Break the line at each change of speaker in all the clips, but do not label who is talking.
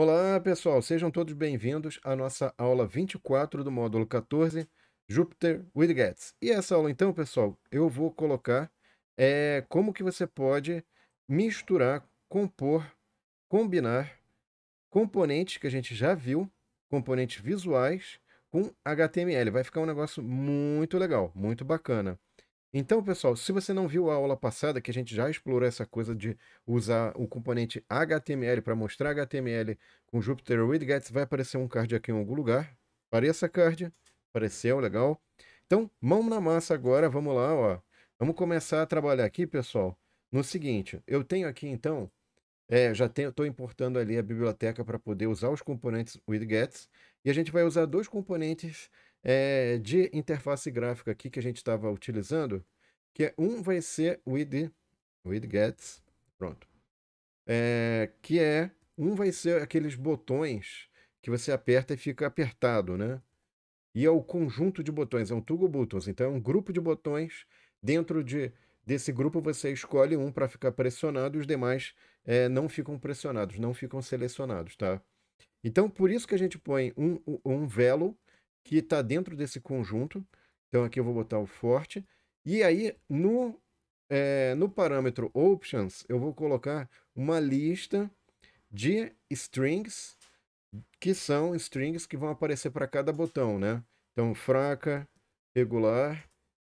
Olá, pessoal, sejam todos bem-vindos à nossa aula 24 do módulo 14, Jupyter Widgets. E essa aula, então, pessoal, eu vou colocar como que você pode misturar, compor, combinar componentes que a gente já viu, componentes visuais, com HTML. Vai ficar um negócio muito legal, muito bacana. Então, pessoal, se você não viu a aula passada, que a gente já explorou essa coisa de usar o componente HTML para mostrar HTML com Jupyter Widgets, vai aparecer um card aqui em algum lugar. Apareça card. Apareceu, legal. Então, mão na massa agora, vamos lá, ó. Vamos começar a trabalhar aqui, pessoal, no seguinte. Eu tenho aqui, então, já estou importando ali a biblioteca para poder usar os componentes widgets. E a gente vai usar dois componentes de interface gráfica aqui que a gente estava utilizando, um vai ser widgets, pronto. Um vai ser aqueles botões que você aperta e fica apertado, né? E é o conjunto de botões, é um toggle buttons. Então é um grupo de botões. Dentro desse grupo você escolhe um para ficar pressionado e os demais não ficam pressionados, não ficam selecionados, tá? Então por isso que a gente põe um velo que está dentro desse conjunto. Então aqui eu vou botar o forte. E aí no parâmetro options eu vou colocar uma lista de strings que são strings que vão aparecer para cada botão, né? Então, fraca, regular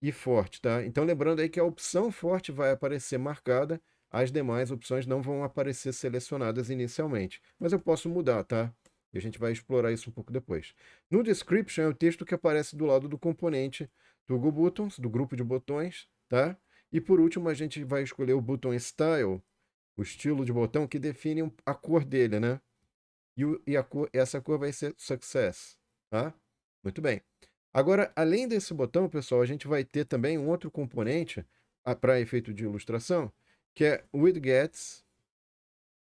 e forte, tá? Então, lembrando aí que a opção forte vai aparecer marcada, as demais opções não vão aparecer selecionadas inicialmente. Mas eu posso mudar, tá? E a gente vai explorar isso um pouco depois. No description é o texto que aparece do lado do componente do GoButtons, do grupo de botões, tá? E por último, a gente vai escolher o button style, o estilo de botão que define a cor dele, né? Essa cor vai ser Success, tá? Muito bem. Agora, além desse botão, pessoal, a gente vai ter também um outro componente para efeito de ilustração, que é Widgets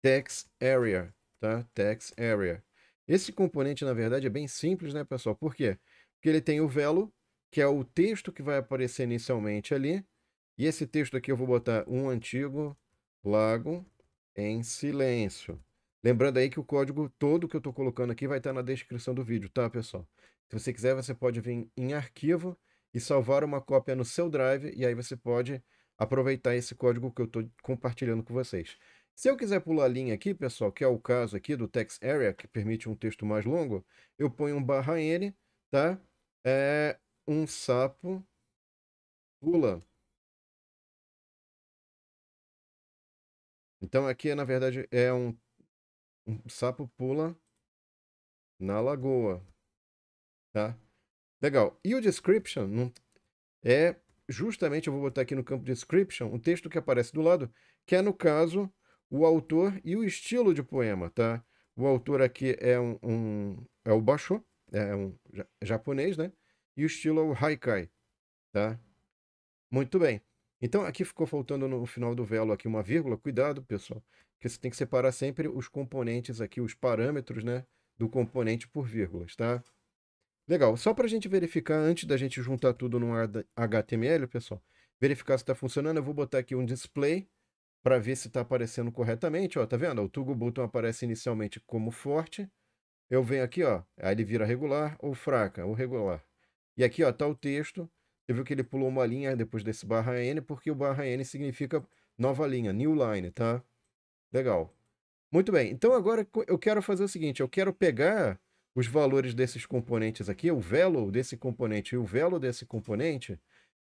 Text Area, tá? Text Area. Esse componente, na verdade, é bem simples, né, pessoal? Por quê? Porque ele tem o velo, que é o texto que vai aparecer inicialmente ali, e esse texto aqui eu vou botar um antigo lago em silêncio. Lembrando aí que o código todo que eu estou colocando aqui vai estar na descrição do vídeo, tá, pessoal? Se você quiser, você pode vir em arquivo e salvar uma cópia no seu Drive, e aí você pode aproveitar esse código que eu estou compartilhando com vocês. Se eu quiser pular a linha aqui, pessoal, que é o caso aqui do text area, que permite um texto mais longo, eu ponho um barra N, tá? Um sapo pula. Então aqui, na verdade, um sapo pula na lagoa, tá? Legal. E o description é justamente, eu vou botar aqui no campo description, um texto que aparece do lado, que é, no caso, o autor e o estilo de poema, tá? O autor aqui é o Basho, é um japonês, né? E o estilo é o Haikai, tá? Muito bem. Então, aqui ficou faltando no final do velo aqui uma vírgula. Cuidado, pessoal, que você tem que separar sempre os componentes aqui, os parâmetros, né, do componente por vírgulas, tá? Legal. Só para a gente verificar, antes da gente juntar tudo no HTML, pessoal, verificar se está funcionando, eu vou botar aqui um display para ver se está aparecendo corretamente. Ó, tá vendo? O toggle button aparece inicialmente como forte. Eu venho aqui, ó, aí ele vira regular ou fraca, ou regular. E aqui, ó, tá o texto. Você viu que ele pulou uma linha depois desse barra N, porque o barra N significa nova linha, new line, tá? Legal. Muito bem. Então agora eu quero fazer o seguinte, eu quero pegar os valores desses componentes aqui, o velo desse componente e o velo desse componente,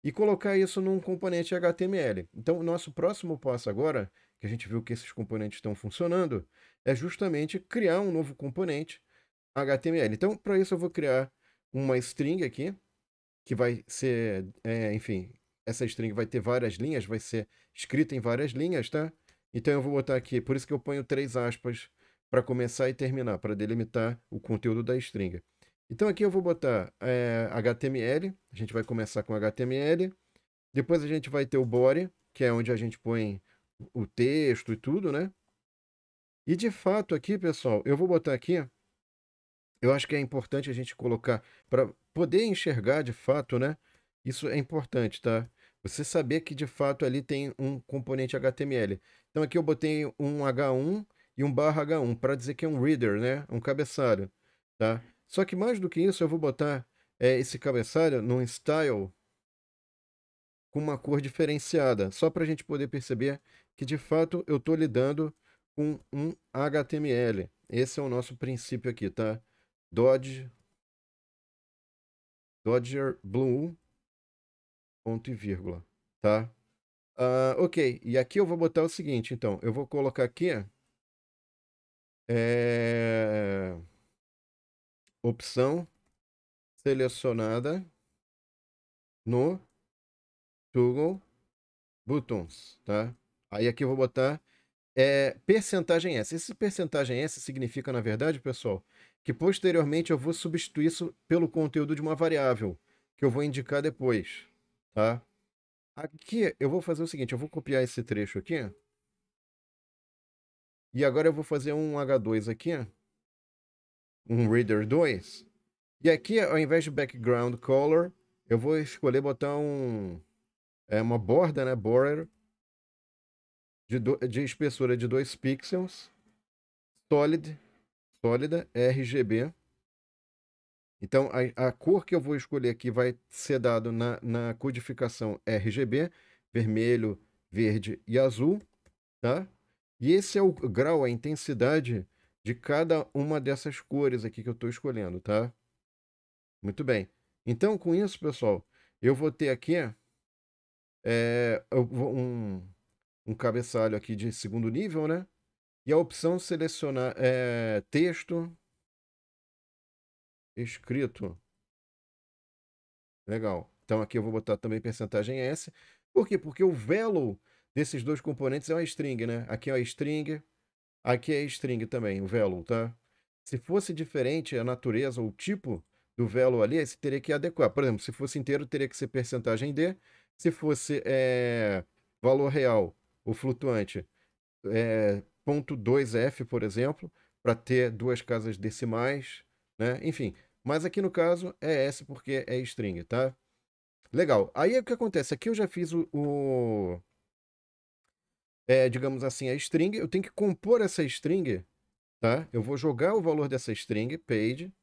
e colocar isso num componente HTML. Então, o nosso próximo passo agora, que a gente viu que esses componentes estão funcionando, é justamente criar um novo componente HTML. Então, para isso eu vou criar uma string aqui, que vai ser, enfim, essa string vai ter várias linhas, vai ser escrita em várias linhas, tá? Então eu vou botar aqui, por isso que eu ponho três aspas para começar e terminar, para delimitar o conteúdo da string. Então aqui eu vou botar HTML, a gente vai começar com HTML, depois a gente vai ter o body, que é onde a gente põe o texto e tudo, né? E de fato aqui, pessoal, eu vou botar aqui, eu acho que é importante a gente colocar para poder enxergar de fato, né? Isso é importante, tá? Você saber que de fato ali tem um componente HTML. Então aqui eu botei um H1 e um /H1 para dizer que é um reader, né? Um cabeçalho, tá? Só que mais do que isso, eu vou botar esse cabeçalho num style com uma cor diferenciada, só para a gente poder perceber que de fato eu estou lidando com um HTML. Esse é o nosso princípio aqui, tá? Dodger Blue, ponto e vírgula, tá? Ok, e aqui eu vou botar o seguinte, então, eu vou colocar aqui opção selecionada no Toggle Buttons, tá? Aí aqui eu vou botar percentagem S. Esse percentagem S significa, na verdade, pessoal, que posteriormente eu vou substituir isso pelo conteúdo de uma variável, que eu vou indicar depois, tá? Aqui eu vou fazer o seguinte, eu vou copiar esse trecho aqui, e agora eu vou fazer um H2 aqui, um Reader 2, e aqui, ao invés de background color, eu vou escolher botar uma borda, né, border, de espessura de 2 pixels, sólida, RGB. Então, a cor que eu vou escolher aqui vai ser dado na codificação RGB, vermelho, verde e azul, tá? E esse é o grau, a intensidade de cada uma dessas cores aqui que eu estou escolhendo, tá? Muito bem. Então, com isso, pessoal, eu vou ter aqui um cabeçalho aqui de segundo nível, né? E a opção selecionar texto escrito. Legal. Então aqui eu vou botar também percentagem S. Por quê? Porque o value desses dois componentes é uma string, né? Aqui é uma string, aqui é string também, o value, tá? Se fosse diferente a natureza ou o tipo do value ali, aí você teria que adequar. Por exemplo, se fosse inteiro, teria que ser percentagem D. Se fosse valor real ou flutuante, ponto .2f, por exemplo, para ter duas casas decimais, né? Enfim, mas aqui no caso é S porque é string, tá? Legal. Aí o que acontece? Aqui eu já fiz digamos assim, a string. Eu tenho que compor essa string, tá? Eu vou jogar o valor dessa string, page,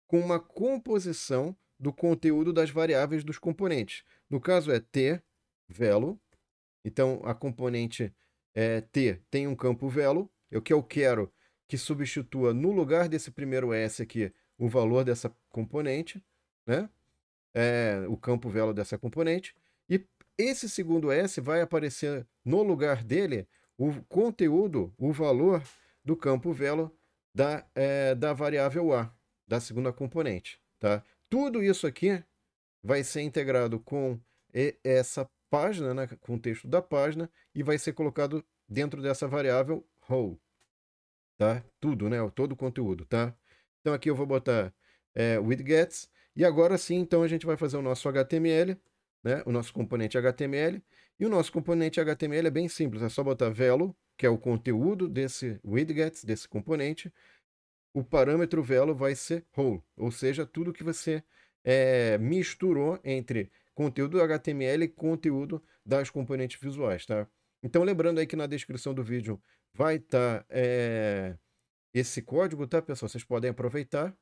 com uma composição do conteúdo das variáveis dos componentes. No caso é t, velo. Então a componente t tem um campo velo. Eu quero que substitua no lugar desse primeiro s aqui o valor dessa componente, né? O campo velo dessa componente. E esse segundo S vai aparecer no lugar dele o conteúdo, o valor do campo velo da variável A, da segunda componente. Tá? Tudo isso aqui vai ser integrado com essa página, né, com o texto da página, e vai ser colocado dentro dessa variável whole. Tá? Tudo, né? Todo o conteúdo. Tá? Então aqui eu vou botar widgets. E agora sim, então a gente vai fazer o nosso HTML, né? O nosso componente HTML. E o nosso componente HTML é bem simples, é só botar velo, que é o conteúdo desse widgets, desse componente. O parâmetro velo vai ser whole, ou seja, tudo que você misturou entre conteúdo HTML e conteúdo das componentes visuais, tá? Então, lembrando aí que na descrição do vídeo vai estar esse código, tá, pessoal? Vocês podem aproveitar,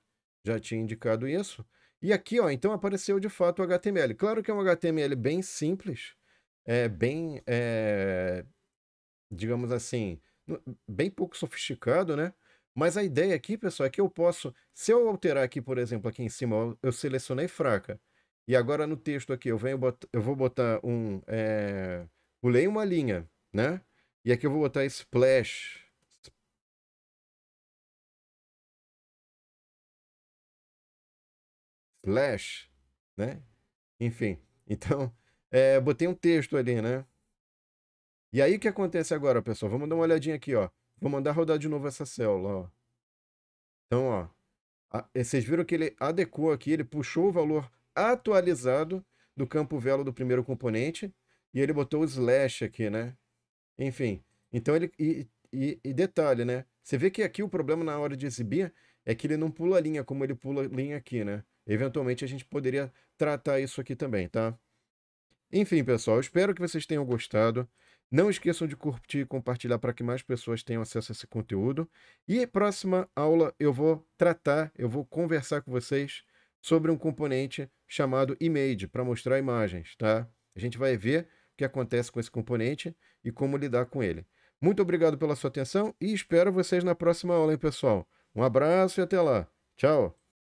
já tinha indicado isso. E aqui, ó, então apareceu de fato o HTML. Claro que é um HTML bem simples, digamos assim, bem pouco sofisticado, né? Mas a ideia aqui, pessoal, é que eu posso, se eu alterar aqui, por exemplo, aqui em cima, eu selecionei fraca, e agora no texto aqui eu vou botar pulei uma linha, né? E aqui eu vou botar splash, slash, né? Enfim, então, botei um texto ali, né? E aí o que acontece agora, pessoal? Vamos dar uma olhadinha aqui, ó. Vou mandar rodar de novo essa célula, ó. Então, ó, vocês viram que ele adequou aqui, ele puxou o valor atualizado do campo velo do primeiro componente e ele botou o slash aqui, né? Enfim, então ele. E detalhe, né? Você vê que aqui o problema na hora de exibir é que ele não pula linha como ele pula linha aqui, né? Eventualmente a gente poderia tratar isso aqui também, tá? Enfim, pessoal, espero que vocês tenham gostado. Não esqueçam de curtir e compartilhar para que mais pessoas tenham acesso a esse conteúdo. E próxima aula eu vou conversar com vocês sobre um componente chamado image, para mostrar imagens, tá? A gente vai ver o que acontece com esse componente e como lidar com ele. Muito obrigado pela sua atenção e espero vocês na próxima aula, hein, pessoal? Um abraço e até lá. Tchau!